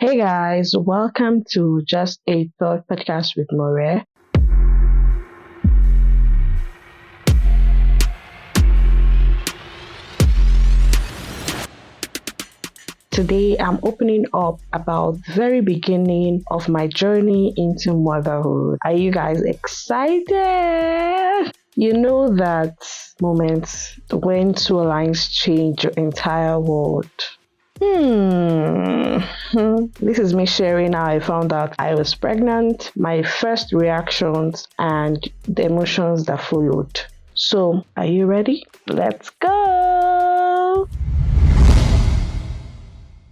Hey guys, welcome to Just a Thought podcast with More. Today I'm opening up about the very beginning of my journey into motherhood. Are you guys excited? You know that moment when two lines change your entire world. This is me sharing how I found out I was pregnant, my first reactions, and the emotions that followed. So, are you ready? Let's go!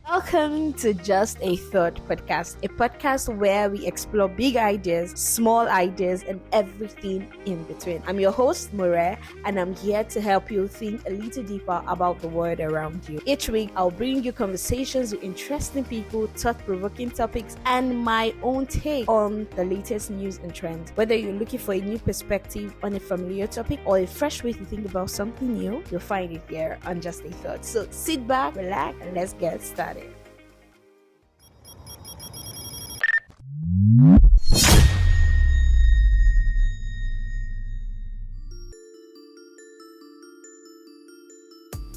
Welcome to Just a Thought podcast, a podcast where we explore big ideas, small ideas, and everything in between. I'm your host, Mure, and I'm here to help you think a little deeper about the world around you. Each week, I'll bring you conversations with interesting people, thought-provoking topics, and my own take on the latest news and trends. Whether you're looking for a new perspective on a familiar topic or a fresh way to think about something new, you'll find it here on Just a Thought. So sit back, relax, and let's get started.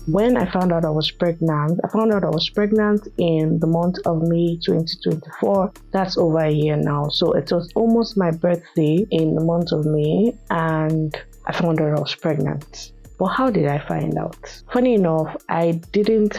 When I found out I was pregnant, in the month of May 2024. That's over a year now. So it was almost my birthday in the month of May, and I found out I was pregnant. But how did I find out? Funny enough, I didn't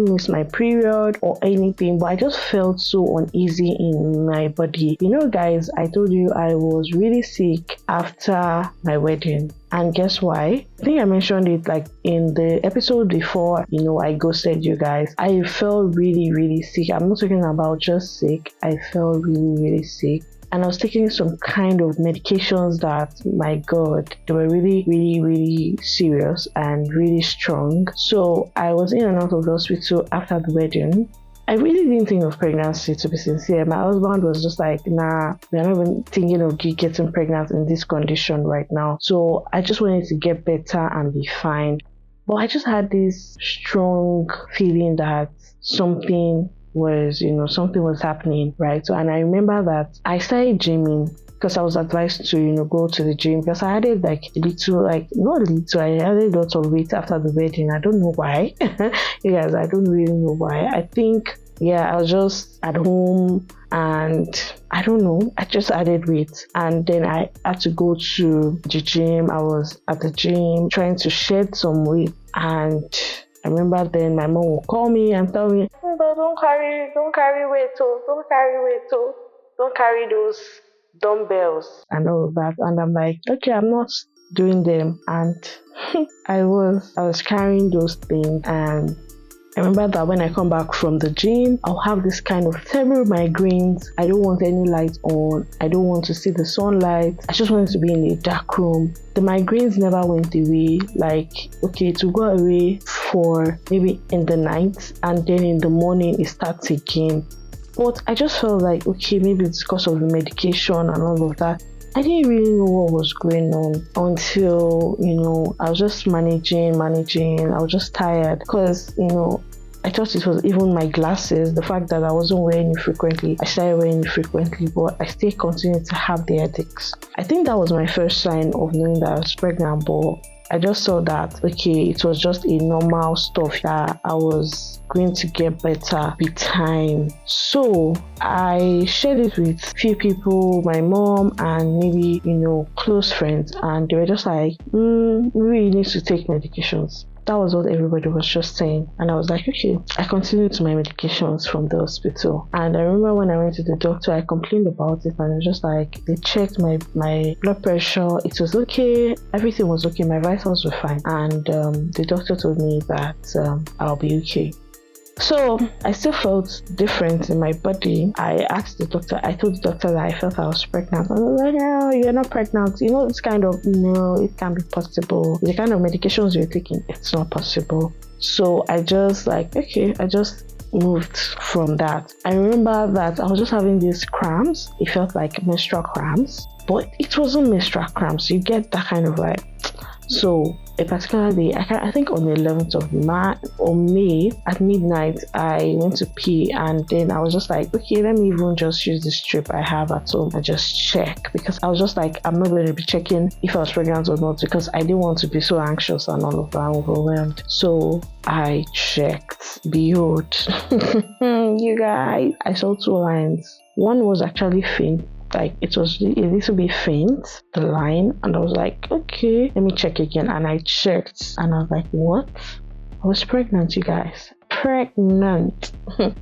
miss my period or anything, but I just felt so uneasy in my body. You know, guys, I told you I was really sick after my wedding. And guess why? I think I mentioned it in the episode before, I ghosted you guys. I felt really, really sick. I'm not talking about just sick. I felt really, really sick. And I was taking some kind of medications that, my God, they were really, really, really serious and really strong. So I was in and out of the hospital after the wedding. I really didn't think of pregnancy, to be sincere. My husband was just like, nah, we're not even thinking of getting pregnant in this condition right now. So I just wanted to get better and be fine. But I just had this strong feeling that something was happening, right? So, and I remember that I started gymming because I was advised to, go to the gym because I added I added a lot of weight after the wedding. I don't know why. You guys, I don't really know why. I think, I was just at home and I don't know, I just added weight and then I had to go to the gym. I was at the gym trying to shed some weight, and I remember then my mom would call me and tell me, don't carry weight, don't carry those dumbbells and all of that. And I'm like, okay, I'm not doing them. And I was carrying those things. And I remember that when I come back from the gym, I'll have this kind of terrible migraines. I don't want any light on. I don't want to see the sunlight. I just wanted to be in a dark room. The migraines never went away. To go away for maybe in the night, and then in the morning it starts again. But I just felt like, okay, maybe it's because of the medication and all of that. I didn't really know what was going on until, I was just managing. I was just tired because, I thought it was even my glasses, the fact that I wasn't wearing it frequently. I started wearing it frequently, but I still continued to have the headaches. I think that was my first sign of knowing that I was pregnant, but I just saw that, okay, it was just a normal stuff that I was going to get better with time. So I shared it with a few people, my mom and maybe, close friends, and they were just like, maybe you need to take medications. That was what everybody was just saying. And I was like, okay. I continued to my medications from the hospital. And I remember when I went to the doctor, I complained about it, and it was just like, they checked my blood pressure. It was okay. Everything was okay. My vitals were fine. And the doctor told me that I'll be okay. So I still felt different in my body. I told the doctor that I felt I was pregnant. I was like, no, you're not pregnant. It's kind of, no, it can't be possible. The kind of medications you're taking, it's not possible. So I just moved from that. I remember that I was just having these cramps. It felt like menstrual cramps, but it wasn't menstrual cramps. You get that kind of So a particular day, I think on the 11th of May at midnight, I went to pee, and then I was just like, okay, let me even just use the strip I have at home and just check, because I was just like, I'm not going to be checking if I was pregnant or not, because I didn't want to be so anxious and all of that, overwhelmed. So I checked. Behold, you guys, I saw 2 lines. One was actually faint. Like, it was a little bit faint, the line, and I was like, okay, let me check again. And I checked, and I was like, what? I was pregnant, you guys. Pregnant.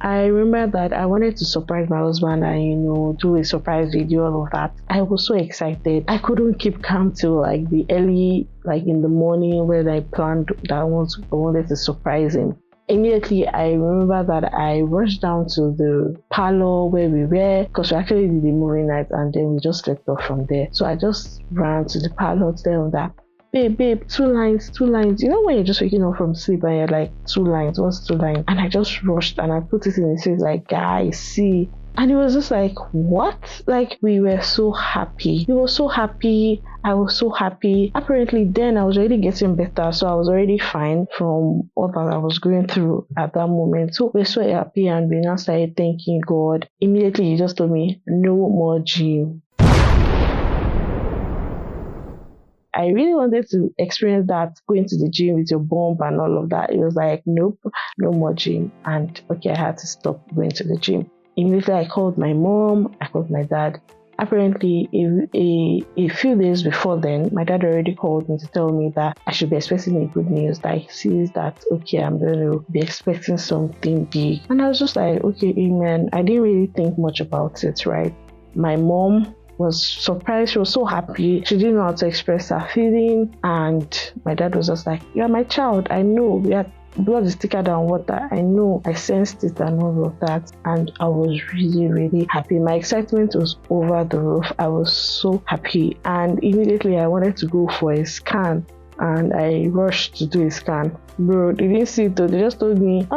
I remember that I wanted to surprise my husband and do a surprise video, all of that. I was so excited. I couldn't keep calm till like the early, like in the morning, when I planned that I wanted to surprise him. Immediately, I remember that I rushed down to the parlor where we were, because we actually did the movie night, and then we just slept off from there. So I just ran to the parlor to tell him that, babe, 2 lines. You know when you're just waking up from sleep and you're like, 2 lines, what's 2 lines? And I just rushed and I put it in his face like, guys, see. And he was just like, what? Like, we were so happy. He was so happy. I was so happy. Apparently, then I was already getting better. So I was already fine from all that I was going through at that moment. So we're so happy, and we now started thanking God. Immediately, he just told me, no more gym. I really wanted to experience that, going to the gym with your bump and all of that. It was like, nope, no more gym. And okay, I had to stop going to the gym. Immediately, I called my mom, I called my dad. Apparently, a few days before then, my dad already called me to tell me that I should be expecting a good news, that he sees that, okay, I'm going to be expecting something big. And I was just like, okay, amen. I didn't really think much about it, right? My mom was surprised. She was so happy. She didn't know how to express her feeling. And my dad was just like, you're my child. I know blood is thicker than water. I know. I sensed it and all of that. And I was really, really happy. My excitement was over the roof. I was so happy. And immediately I wanted to go for a scan. And I rushed to do a scan. Bro, they didn't see it though. They just told me,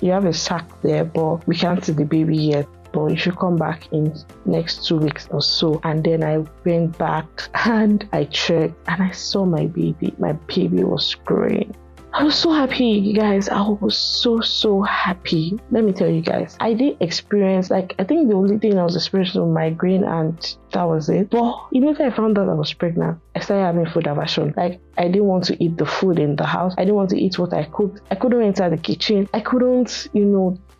you have a sac there, but we can't see the baby yet. But you should come back in next 2 weeks or so. And then I went back and I checked and I saw my baby. My baby was growing. I was so happy, you guys. I was so happy. Let me tell you guys, I did experience, I think the only thing I was experiencing was migraine, and that was it. But immediately I found out I was pregnant, I started having food aversion. Like, I didn't want to eat the food in the house. I didn't want to eat what I cooked. I couldn't enter the kitchen. I couldn't,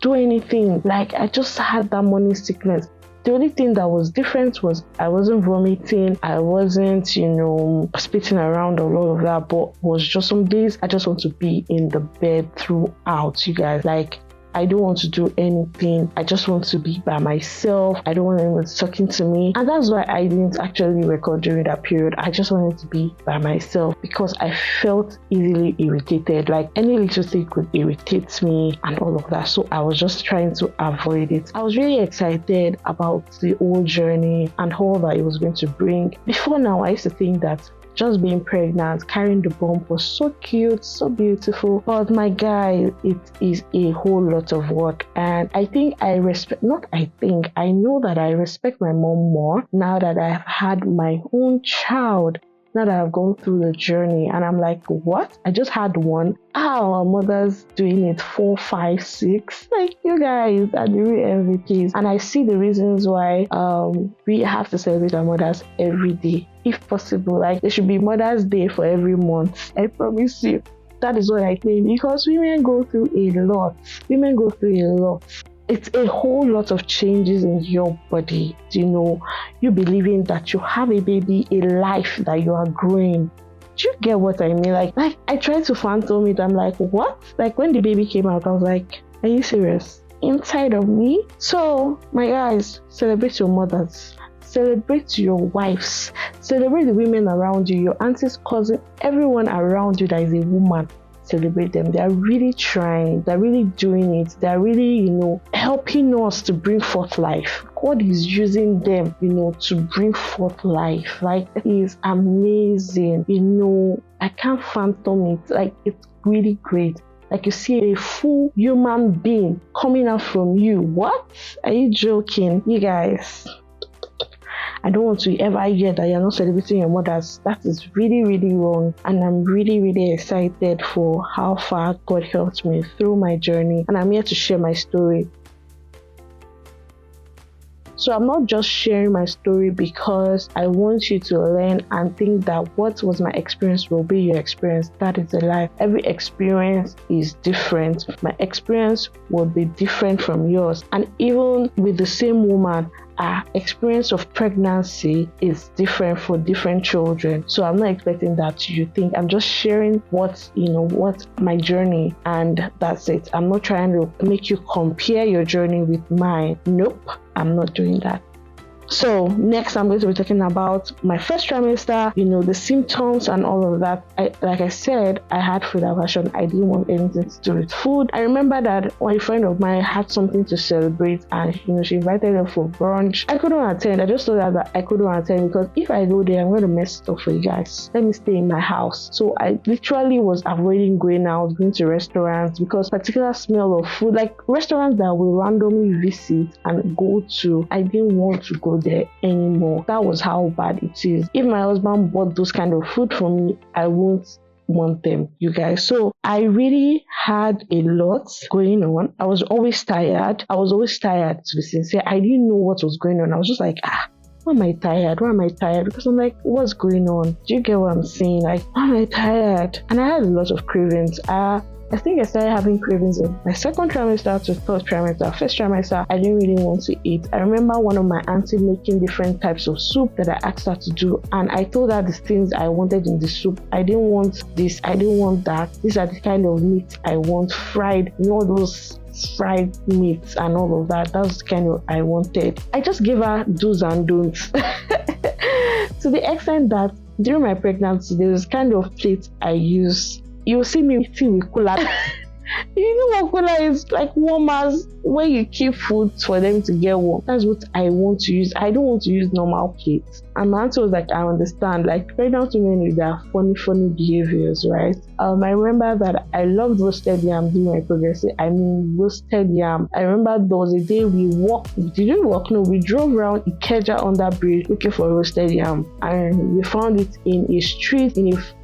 do anything. Like, I just had that morning sickness. The only thing that was different was I wasn't vomiting, I wasn't, spitting around or all of that, but was just some days I just want to be in the bed throughout, you guys. Like, I don't want to do anything. I just want to be by myself. I don't want anyone talking to me. And that's why I didn't actually record during that period. I just wanted to be by myself because I felt easily irritated. Like, any little thing could irritate me and all of that. So I was just trying to avoid it. I was really excited about the whole journey and all that it was going to bring. Before now, I used to think that just being pregnant, carrying the bump was so cute, so beautiful. But my guy, it is a whole lot of work. And I know that I respect my mom more now that I've had my own child. Now that I've gone through the journey, and I'm like, what? I just had one. Our mothers doing it 4, 5, 6. Like, you guys are the real MVPs. And I see the reasons why we have to celebrate our mothers every day. If possible, like, there should be Mother's Day for every month. I promise you. That is what I think, because women go through a lot. It's a whole lot of changes in your body. You believing that you have a baby, a life that you are growing. Do you get what I mean? Like I tried to phantom it. I'm like, what? Like, when the baby came out, I was like, are you serious? Inside of me? So, my guys, celebrate your mothers. Celebrate your wives. Celebrate the women around you, your aunties, cousins, everyone around you that is a woman. Celebrate them. They are really trying. They're really doing it. They're really, helping us to bring forth life. God is using them, to bring forth life. Like, it is amazing. I can't phantom it. Like, it's really great. Like, you see a full human being coming out from you. What? Are you joking? You guys, I don't want to ever hear that you're not celebrating your mothers. That is really, really wrong. And I'm really, really excited for how far God helped me through my journey. And I'm here to share my story. So I'm not just sharing my story because I want you to learn and think that what was my experience will be your experience. That is a lie. Every experience is different. My experience will be different from yours. And even with the same woman, our experience of pregnancy is different for different children. So I'm not expecting that you think I'm just sharing what my journey, and that's it. I'm not trying to make you compare your journey with mine. Nope, I'm not doing that. So next, I'm going to be talking about my first trimester, the symptoms and all of that. Like I said, I had food aversion. I didn't want anything to do with food. I remember that a friend of mine had something to celebrate, and she invited her for brunch. I couldn't attend. I just told her that I couldn't attend because if I go there, I'm going to mess it up for you guys. Let me stay in my house. So I literally was avoiding going out, going to restaurants, because particular smell of food, like restaurants that we randomly visit and go to, I didn't want to go there anymore. That was how bad it is. If my husband bought those kind of food for me, I won't want them, you guys. So I really had a lot going on. I was always tired. To be sincere. I didn't know what was going on. I was just like, why am I tired? Because I'm like, what's going on? Do you get what I'm saying? Like, why am I tired? And I had a lot of cravings. I think I started having cravings in my second trimester to third trimester. First trimester, I didn't really want to eat. I remember one of my aunties making different types of soup that I asked her to do, and I told her the things I wanted in the soup. I didn't want this, I didn't want that. These are the kind of meat I want, fried, those fried meats and all of that. That's the kind of I wanted. I just gave her do's and don'ts to the extent that during my pregnancy, there was kind of plate I use. You'll see me eating with cooler. You know what cooler is? Like warmers where you keep food for them to get warm. That's what I want to use. I don't want to use normal plates. And my auntie was like, I understand. Like pregnant women with their funny behaviors, right? I remember that I loved roasted yam during my pregnancy. Roasted yam. I remember there was a day we walked. Did we walk? No, we drove around Ikeja under bridge looking for roasted yam, and we found it in a street.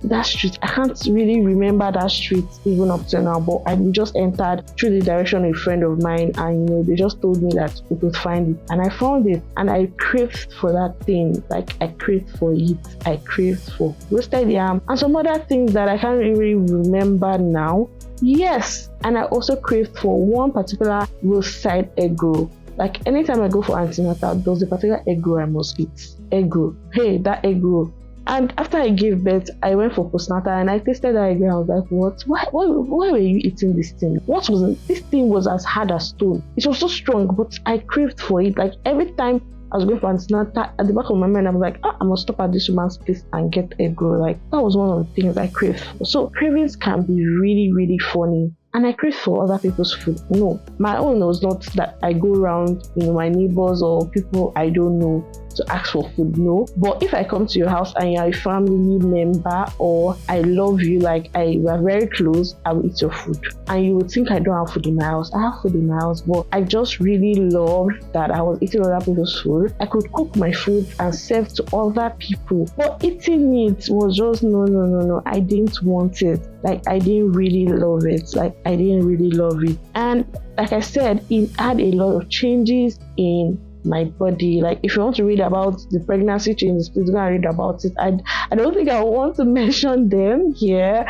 That street, I can't really remember that street even up to now, but I just entered through the direction of a friend of mine, and they just told me that we could find it, and I found it, and I craved for that thing. Like I craved for it. I craved for roasted yam and some other things that I can't really remember now. Yes, and I also craved for one particular roadside egg roll. Like anytime I go for antenatal, there's a particular egg roll I must eat. Egg roll. Hey, that egg roll. And after I gave birth, I went for postnatal and I tasted that again. I was like, what? Why were you eating this thing? This thing was as hard as stone. It was so strong, but I craved for it. Like every time I was going for antenatal, at the back of my mind, I was like, I must stop at this woman's place and get egg roll. Like that was one of the things I craved for. So cravings can be really, really funny. And I crave for other people's food. No, my own was not that I go around, my neighbors or people I don't know to ask for food. No, but if I come to your house and you're a family member or I love you, like we're very close, I will eat your food. And you would think I don't have food in my house. I have food in my house, but I just really loved that I was eating other people's food. I could cook my food and serve to other people. But eating it was just no. I didn't want it. Like I didn't really love it. And like I said, it had a lot of changes in my body. Like if you want to read about the pregnancy changes, please go and read about it. I don't think I want to mention them here,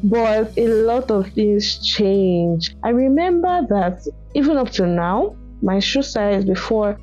but a lot of things change. I remember that even up to now, my shoe size before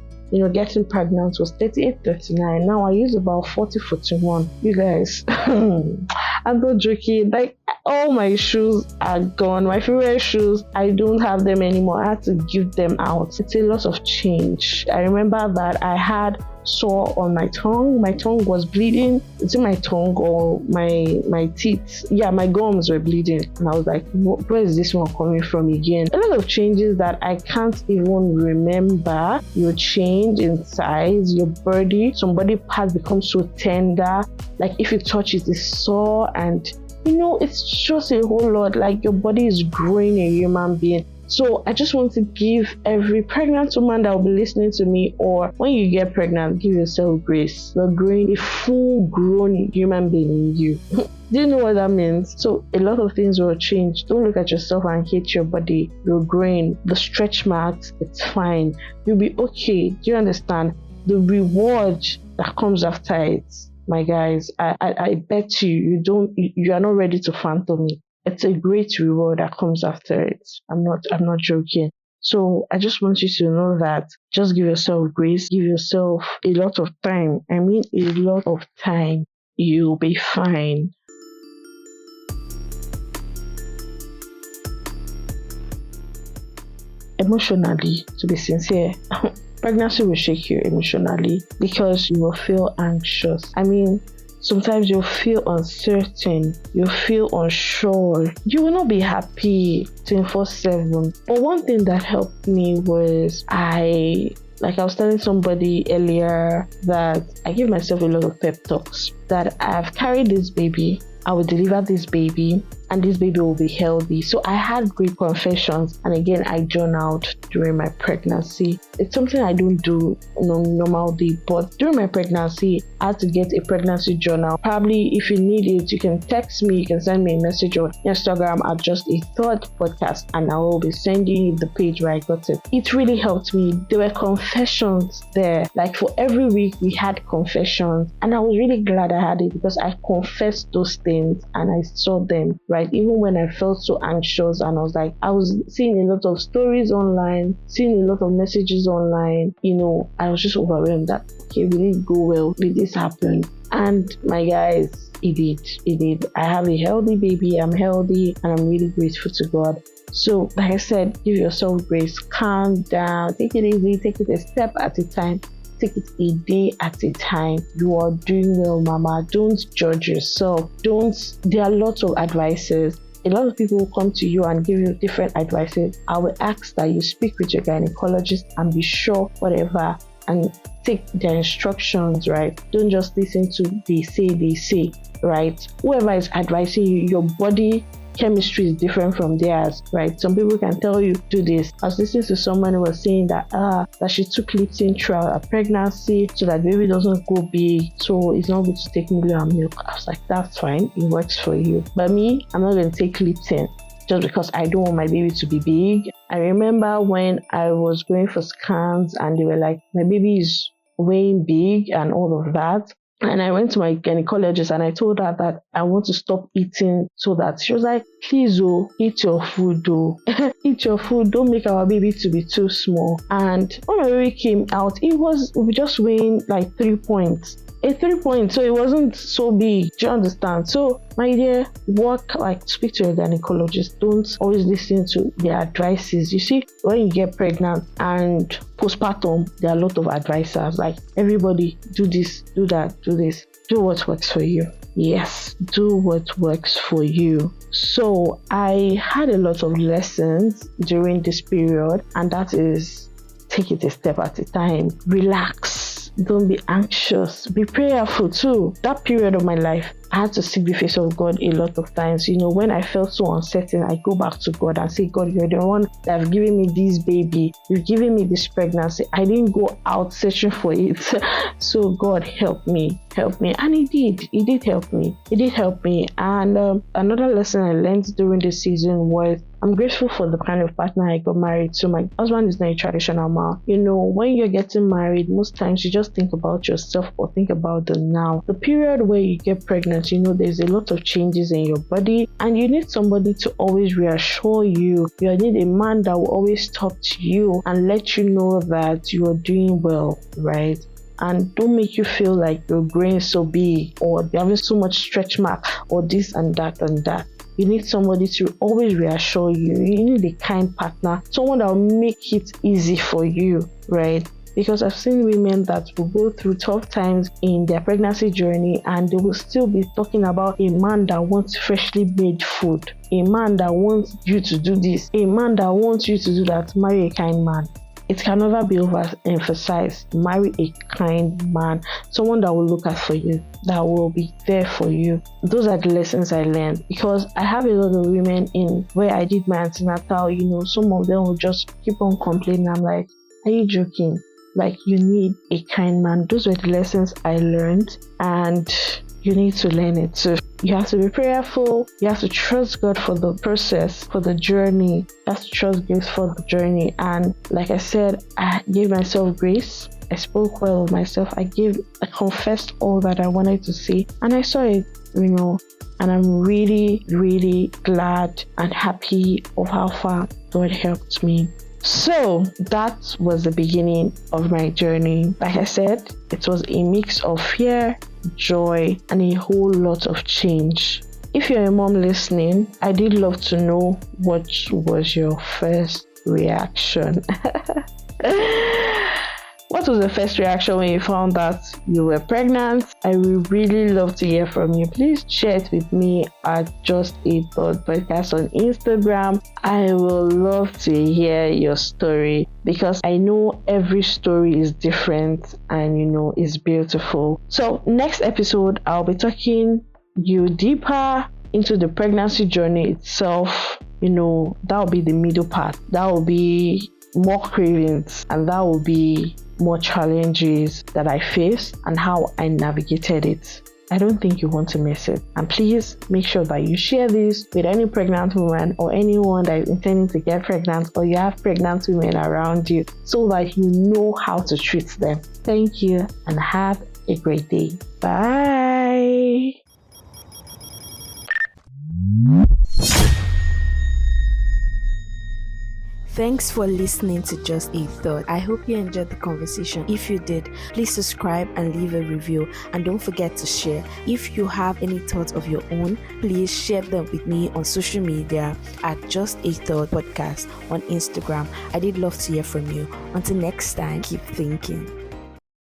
getting pregnant was 38-39. Now I use about 40-41. You guys, I'm not joking. Like all my shoes are gone. My favorite shoes, I don't have them anymore. I had to give them out. It's a lot of change. I remember that I had sore on my tongue. My tongue was bleeding. It's in my tongue or my teeth. Yeah, my gums were bleeding. And I was like, where is this one coming from again? A lot of changes that I can't even remember. Your change in size, your body, some body parts become so tender. Like if you touch it, it's sore, and it's just a whole lot. Like your body is growing a human being. So I just want to give every pregnant woman that will be listening to me, or when you get pregnant, give yourself grace. You're growing a full-grown human being in you. Do you know what that means? So a lot of things will change. Don't look at yourself and hate your body. You're growing. The stretch marks, it's fine. You'll be okay. Do you understand? The reward that comes after it, my guys, I bet you you are not ready to fathom it. It's a great reward that comes after it. I'm not joking. So I just want you to know that just give yourself grace, give yourself a lot of time. I mean a lot of time. You'll be fine. Emotionally, to be sincere, pregnancy will shake you emotionally because you will feel anxious. I mean, sometimes you'll feel uncertain, you'll feel unsure. You will not be happy 24/7. But one thing that helped me was I was telling somebody earlier that I give myself a lot of pep talks that I've carried this baby, I will deliver this baby, and this baby will be healthy. So I had great confessions, and again, I journaled during my pregnancy. It's something I don't do normally, but during my pregnancy, I had to get a pregnancy journal. Probably if you need it, you can text me, you can send me a message on Instagram at Just a Thought Podcast, and I will be sending you the page where I got it. It really helped me. There were confessions there. Like for every week, we had confessions, and I was really glad I had it because I confessed those things and I saw them, right? Even when I felt so anxious and I was seeing a lot of stories online, seeing a lot of messages online, I was just overwhelmed that, okay, will it go well? Will this happen? And my guys, it did. I have a healthy baby, I'm healthy, and I'm really grateful to God. So, like I said, give yourself grace, calm down, take it easy, take it a step at a time. Take it a day at a time. You are doing well, mama. Don't judge yourself. There are lots of advices. A lot of people will come to you and give you different advices. I will ask that you speak with your gynecologist and be sure whatever and take their instructions, right? Don't just listen to they say, right? Whoever is advising you, your body chemistry is different from theirs, right? Some people can tell you do this. I was listening to someone who was saying that she took Lipton throughout her pregnancy so that baby doesn't go big, so it's not good to take milk and milk. I was like, that's fine, it works for you. But me, I'm not going to take Lipton just because I don't want my baby to be big. I remember when I was going for scans and they were like, my baby is weighing big and all of that. And I went to my gynecologist and I told her that I want to stop eating so that she was like, please, eat your food, eat your food. Don't make our baby to be too small. And when my baby came out, it was just weighing like 3 points. A 3 point, so it wasn't so big. Do you understand? So, my dear, speak to your gynecologist. Don't always listen to their advices. You see, when you get pregnant and postpartum, there are a lot of advisors. Like, everybody, do this, do that, do this. Do what works for you. Yes, do what works for you. So, I had a lot of lessons during this period, and that is take it a step at a time. Relax. Don't be anxious. Be prayerful too. That period of my life, I had to seek the face of God a lot of times. When I felt so uncertain, I go back to God and say, God, you're the one that have given me this baby. You've given me this pregnancy. I didn't go out searching for it. So God, help me. And He did help me. And another lesson I learned during this season was I'm grateful for the kind of partner I got married to. My husband is not a traditional man. When you're getting married, most times you just think about yourself or think about the now. The period where you get pregnant, there's a lot of changes in your body and you need somebody to always reassure you. You need a man that will always talk to you and let you know that you are doing well, right? And don't make you feel like you're growing so big or you're having so much stretch mark or this and that and that. You need somebody to always reassure you. You need a kind partner, someone that will make it easy for you, right? Because I've seen women that will go through tough times in their pregnancy journey and they will still be talking about a man that wants freshly made food, a man that wants you to do this, a man that wants you to do that. Marry a kind man. it can never be overemphasized. Marry a kind man, someone that will look out for you, that will be there for you. Those are the lessons I learned, because I have a lot of women in where I did my antenatal, some of them will just keep on complaining. I'm like, are you joking? Like, you need a kind man. Those were the lessons I learned, and you need to learn it too. You have to be prayerful. You have to trust God for the process, for the journey. You have to trust grace for the journey. And like I said, I gave myself grace. I spoke well of myself. I confessed all that I wanted to say, and I saw it, and I'm really, really glad and happy of how far God helped me. So that was the beginning of my journey. Like I said, it was a mix of fear, joy, and a whole lot of change. If you're a mom listening, I did love to know what was your first reaction. What was the first reaction when you found that you were pregnant? I would really love to hear from you. Please share it with me at Just a Thought Podcast on Instagram. I will love to hear your story, because I know every story is different and is beautiful. So next episode, I'll be talking you deeper into the pregnancy journey itself. That will be the middle part. That will be more cravings, and that will be more challenges that I faced and how I navigated it. I don't think you want to miss it. And please make sure that you share this with any pregnant woman or anyone that is intending to get pregnant, or you have pregnant women around you, so that you know how to treat them. Thank you, and have a great day. Bye. Thanks for listening to Just a Thought. I hope you enjoyed the conversation. If you did, please subscribe and leave a review. And don't forget to share. If you have any thoughts of your own, please share them with me on social media at Just a Thought Podcast on Instagram. I did love to hear from you. Until next time, keep thinking.